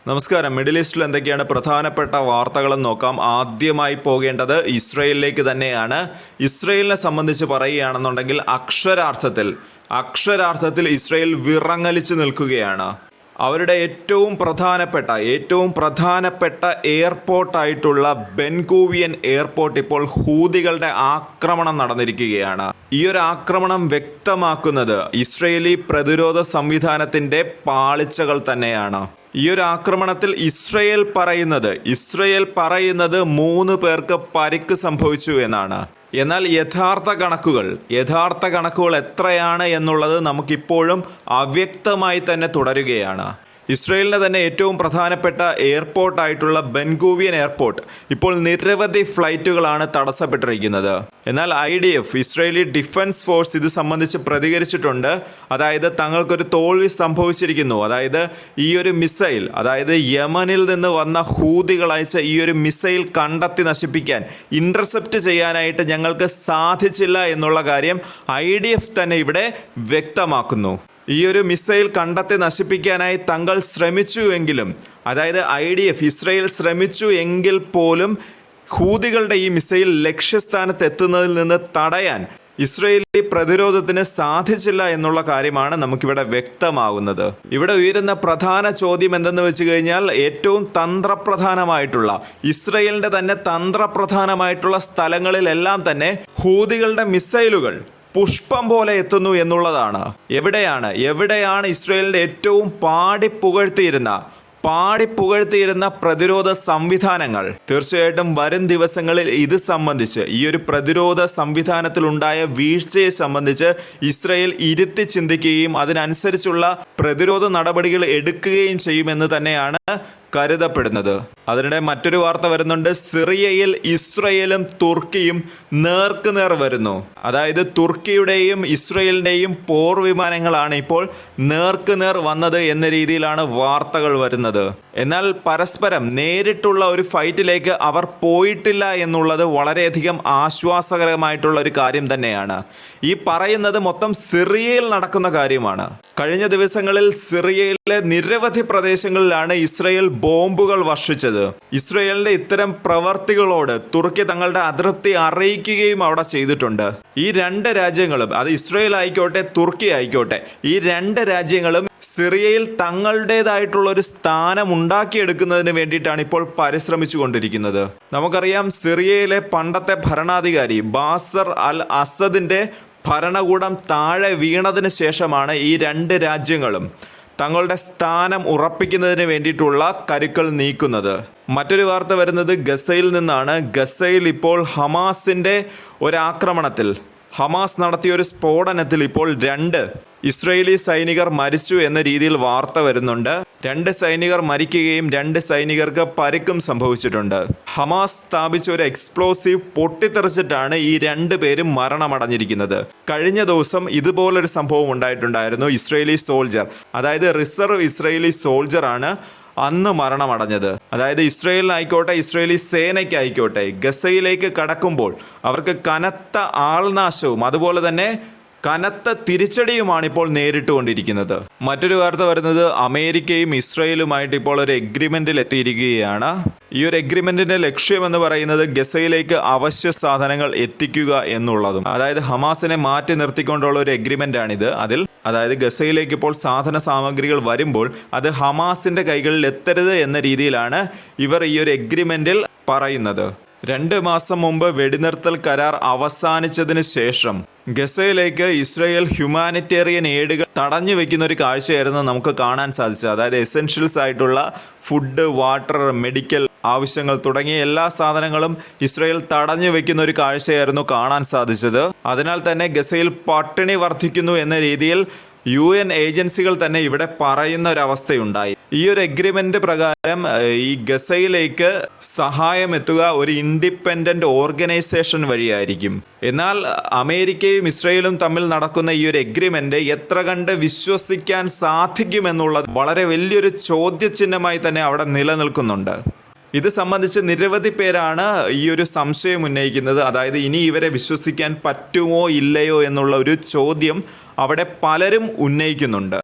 നമസ്കാരം. മിഡിൽ ഈസ്റ്റിൽ എന്തൊക്കെയാണ് പ്രധാനപ്പെട്ട വാർത്തകളെന്ന് നോക്കാം. ആദ്യമായി പോകേണ്ടത് ഇസ്രയേലിലേക്ക് തന്നെയാണ്. ഇസ്രയേലിനെ സംബന്ധിച്ച് പറയുകയാണെന്നുണ്ടെങ്കിൽ അക്ഷരാർത്ഥത്തിൽ ഇസ്രയേൽ വിറങ്ങലിച്ച് നിൽക്കുകയാണ്. അവരുടെ ഏറ്റവും പ്രധാനപ്പെട്ട എയർപോർട്ടായിട്ടുള്ള ബെൻഗൂവിയൻ എയർപോർട്ട് ഇപ്പോൾ ഹൂതികളുടെ ആക്രമണം നടന്നിരിക്കുകയാണ്. ഈ ഒരു ആക്രമണം വ്യക്തമാക്കുന്നത് ഇസ്രയേലി പ്രതിരോധ സംവിധാനത്തിൻ്റെ പാളിച്ചകൾ തന്നെയാണ്. ഈ ഒരു ആക്രമണത്തിൽ ഇസ്രയേൽ പറയുന്നത് 3 പേർക്ക് പരിക്ക് സംഭവിച്ചു എന്നാണ്. എന്നാൽ യഥാർത്ഥ കണക്കുകൾ എത്രയാണ് എന്നുള്ളത് നമുക്കിപ്പോഴും അവ്യക്തമായി തന്നെ തുടരുകയാണ്. ഇസ്രയേലിൻ്റെ തന്നെ ഏറ്റവും പ്രധാനപ്പെട്ട എയർപോർട്ടായിട്ടുള്ള ബെൻഗൂവിയൻ എയർപോർട്ട് ഇപ്പോൾ നിരവധി ഫ്ലൈറ്റുകളാണ് തടസ്സപ്പെട്ടിരിക്കുന്നത്. എന്നാൽ IDF ഇസ്രയേലി ഡിഫൻസ് ഫോഴ്സ് ഇത് സംബന്ധിച്ച് പ്രതികരിച്ചിട്ടുണ്ട്. അതായത് തങ്ങൾക്കൊരു തോൽവി സംഭവിച്ചിരിക്കുന്നു. അതായത് ഈ ഒരു മിസൈൽ, യമനിൽ നിന്ന് വന്ന ഹൂതികൾ അയച്ച ഈ ഒരു മിസൈൽ കണ്ടെത്തി നശിപ്പിക്കാൻ, ഇന്റർസെപ്റ്റ് ചെയ്യാനായിട്ട് ഞങ്ങൾക്ക് സാധിച്ചില്ല എന്നുള്ള കാര്യം IDF തന്നെ ഇവിടെ വ്യക്തമാക്കുന്നു. ഈ ഒരു മിസൈൽ കണ്ടെത്തി നശിപ്പിക്കാനായി തങ്ങൾ ശ്രമിച്ചുവെങ്കിലും, IDF ഇസ്രയേൽ ശ്രമിച്ചു എങ്കിൽ പോലും ഹൂതികളുടെ ഈ മിസൈൽ ലക്ഷ്യസ്ഥാനത്ത് എത്തുന്നതിൽ നിന്ന് തടയാൻ ഇസ്രയേലി പ്രതിരോധത്തിന് സാധിച്ചില്ല എന്നുള്ള കാര്യമാണ് നമുക്കിവിടെ വ്യക്തമാകുന്നത്. ഇവിടെ ഉയരുന്ന പ്രധാന ചോദ്യം എന്തെന്ന് വെച്ച് കഴിഞ്ഞാൽ, ഏറ്റവും ഇസ്രയേലിൻ്റെ തന്നെ തന്ത്രപ്രധാനമായിട്ടുള്ള സ്ഥലങ്ങളിലെല്ലാം തന്നെ ഹൂതികളുടെ മിസൈലുകൾ പുഷ്പം പോലെ എത്തുന്നു എന്നുള്ളതാണ്. എവിടെയാണ് ഇസ്രയേലിൻ്റെ ഏറ്റവും പാടിപ്പുകഴ്ത്തിയിരുന്ന പ്രതിരോധ സംവിധാനങ്ങൾ? തീർച്ചയായിട്ടും വരും ദിവസങ്ങളിൽ ഇത് സംബന്ധിച്ച്, ഈ ഒരു പ്രതിരോധ സംവിധാനത്തിലുണ്ടായ വീഴ്ചയെ സംബന്ധിച്ച് ഇസ്രയേൽ ഇരുത്തി ചിന്തിക്കുകയും അതിനനുസരിച്ചുള്ള പ്രതിരോധ നടപടികൾ എടുക്കുകയും ചെയ്യുമെന്ന് തന്നെയാണ് കരുതപ്പെടുന്നത്. അതിനിടെ മറ്റൊരു വാർത്ത വരുന്നുണ്ട്. സിറിയയിൽ ഇസ്രയേലും തുർക്കിയും നേർക്കുനേർ വരുന്നു. തുർക്കിയുടെയും ഇസ്രയേലിൻ്റെയും പോർ വിമാനങ്ങളാണ് ഇപ്പോൾ നേർക്കുനേർ വന്നത് എന്ന രീതിയിലാണ് വാർത്തകൾ വരുന്നത്. എന്നാൽ പരസ്പരം നേരിട്ടുള്ള ഒരു ഫൈറ്റിലേക്ക് അവർ പോയിട്ടില്ല എന്നുള്ളത് വളരെയധികം ആശ്വാസകരമായിട്ടുള്ള ഒരു കാര്യം തന്നെയാണ്. ഈ പറയുന്നത് മൊത്തം സിറിയയിൽ നടക്കുന്ന കാര്യമാണ്. കഴിഞ്ഞ ദിവസങ്ങളിൽ സിറിയയിലെ നിരവധി പ്രദേശങ്ങളിലാണ് ഇസ്രയേൽ ബോംബുകൾ വർഷിച്ചത്. ഇസ്രയേലിന്റെ ഇത്തരം പ്രവർത്തികളോട് തുർക്കി തങ്ങളുടെ അതൃപ്തി അറിയിക്കുകയും അവിടെ ചെയ്തിട്ടുണ്ട്. ഈ 2 രാജ്യങ്ങളും, അത് ഇസ്രയേൽ ആയിക്കോട്ടെ തുർക്കി ആയിക്കോട്ടെ, ഈ 2 രാജ്യങ്ങളും സിറിയയിൽ തങ്ങളുടേതായിട്ടുള്ള ഒരു സ്ഥാനം ഉണ്ടാക്കിയെടുക്കുന്നതിന് വേണ്ടിയിട്ടാണ് ഇപ്പോൾ പരിശ്രമിച്ചു കൊണ്ടിരിക്കുന്നത്. നമുക്കറിയാം, സിറിയയിലെ പണ്ടത്തെ ഭരണാധികാരി ബാസർ അൽ അസദിന്റെ ഭരണകൂടം താഴെ വീണതിന് ശേഷമാണ് ഈ 2 രാജ്യങ്ങളും തങ്ങളുടെ സ്ഥാനം ഉറപ്പിക്കുന്നതിന് വേണ്ടിയിട്ടുള്ള കരുക്കൾ നീക്കുന്നത്. മറ്റൊരു വാർത്ത വരുന്നത് ഗസയിൽ നിന്നാണ്. ഗസയിൽ ഇപ്പോൾ ഹമാസിൻ്റെ ഒരാക്രമണത്തിൽ, ഹമാസ് നടത്തിയ ഒരു സ്ഫോടനത്തിൽ ഇപ്പോൾ 2 ഇസ്രയേലി സൈനികർ മരിച്ചു എന്ന രീതിയിൽ വാർത്ത വരുന്നുണ്ട്. 2 സൈനികർ മരിക്കുകയും 2 സൈനികർക്ക് പരിക്കും സംഭവിച്ചിട്ടുണ്ട്. ഹമാസ് സ്ഥാപിച്ച ഒരു എക്സ്പ്ലോസീവ് പൊട്ടിത്തെറിച്ചിട്ടാണ് ഈ 2 പേരും മരണമടഞ്ഞിരിക്കുന്നത്. കഴിഞ്ഞ ദിവസം ഇതുപോലൊരു സംഭവം ഉണ്ടായിട്ടുണ്ടായിരുന്നു. ഇസ്രയേലി സോൾജർ, റിസർവ് ഇസ്രയേലി സോൾജറാണ് അന്ന് മരണമടഞ്ഞത്. ഇസ്രയേലിനായിക്കോട്ടെ ഇസ്രയേലി സേനയ്ക്കായിക്കോട്ടെ ഗസയിലേക്ക് കടക്കുമ്പോൾ അവർക്ക് കനത്ത ആൾനാശവും അതുപോലെ തന്നെ കനത്ത തിരിച്ചടിയുമാണ് ഇപ്പോൾ നേരിട്ടുകൊണ്ടിരിക്കുന്നത്. മറ്റൊരു വാർത്ത വരുന്നത്, അമേരിക്കയും ഇസ്രയേലുമായിട്ട് ഇപ്പോൾ ഒരു എഗ്രിമെന്റിൽ എത്തിയിരിക്കുകയാണ്. ഈ ഒരു എഗ്രിമെന്റിന്റെ ലക്ഷ്യമെന്ന് പറയുന്നത് ഗസയിലേക്ക് അവശ്യ സാധനങ്ങൾ എത്തിക്കുക എന്നുള്ളതും, ഹമാസിനെ മാറ്റി നിർത്തിക്കൊണ്ടുള്ള ഒരു എഗ്രിമെന്റ് ആണിത്. അതിൽ ഗസയിലേക്ക് ഇപ്പോൾ സാധന സാമഗ്രികൾ വരുമ്പോൾ അത് ഹമാസിന്റെ കൈകളിൽ എത്തരുത് എന്ന രീതിയിലാണ് ഇവർ ഈ ഒരു എഗ്രിമെന്റിൽ പറയുന്നത്. 2 മാസം മുമ്പ് വെടിനിർത്തൽ കരാർ അവസാനിച്ചതിന് ശേഷം ഗസയിലേക്ക് ഇസ്രയേൽ ഹ്യൂമാനിറ്റേറിയൻ എയ്ഡുകൾ തടഞ്ഞു വെക്കുന്ന ഒരു കാഴ്ചയായിരുന്നു നമുക്ക് കാണാൻ സാധിച്ചത്. എസെൻഷ്യൽസ് ആയിട്ടുള്ള ഫുഡ്, വാട്ടർ, മെഡിക്കൽ ആവശ്യങ്ങൾ തുടങ്ങിയ എല്ലാ സാധനങ്ങളും ഇസ്രയേൽ തടഞ്ഞു വെക്കുന്ന ഒരു കാഴ്ചയായിരുന്നു കാണാൻ സാധിച്ചത്. അതിനാൽ തന്നെ ഗസയിൽ പട്ടിണി വർദ്ധിക്കുന്നു എന്ന രീതിയിൽ UN ഏജൻസികൾ തന്നെ ഇവിടെ പറയുന്ന ഒരവസ്ഥയുണ്ടായി. ഈ ഒരു എഗ്രിമെന്റ് പ്രകാരം ഈ ഗസയിലേക്ക് സഹായം എത്തുക ഒരു ഇൻഡിപെൻഡന്റ് ഓർഗനൈസേഷൻ വഴിയായിരിക്കും. എന്നാൽ അമേരിക്കയും ഇസ്രയേലും തമ്മിൽ നടക്കുന്ന ഈ ഒരു എഗ്രിമെന്റ് എത്ര കണ്ട് വിശ്വസിക്കാൻ സാധിക്കുമെന്നുള്ളത് വളരെ വലിയൊരു ചോദ്യചിഹ്നമായി തന്നെ അവിടെ നിലനിൽക്കുന്നുണ്ട്. ഇത് സംബന്ധിച്ച് നിരവധി പേരാണ് ഈ ഒരു സംശയം ഉന്നയിക്കുന്നത്. ഇനി ഇവരെ വിശ്വസിക്കാൻ പറ്റുമോ ഇല്ലയോ എന്നുള്ള ഒരു ചോദ്യം അവിടെ പലരും ഉന്നയിക്കുന്നുണ്ട്.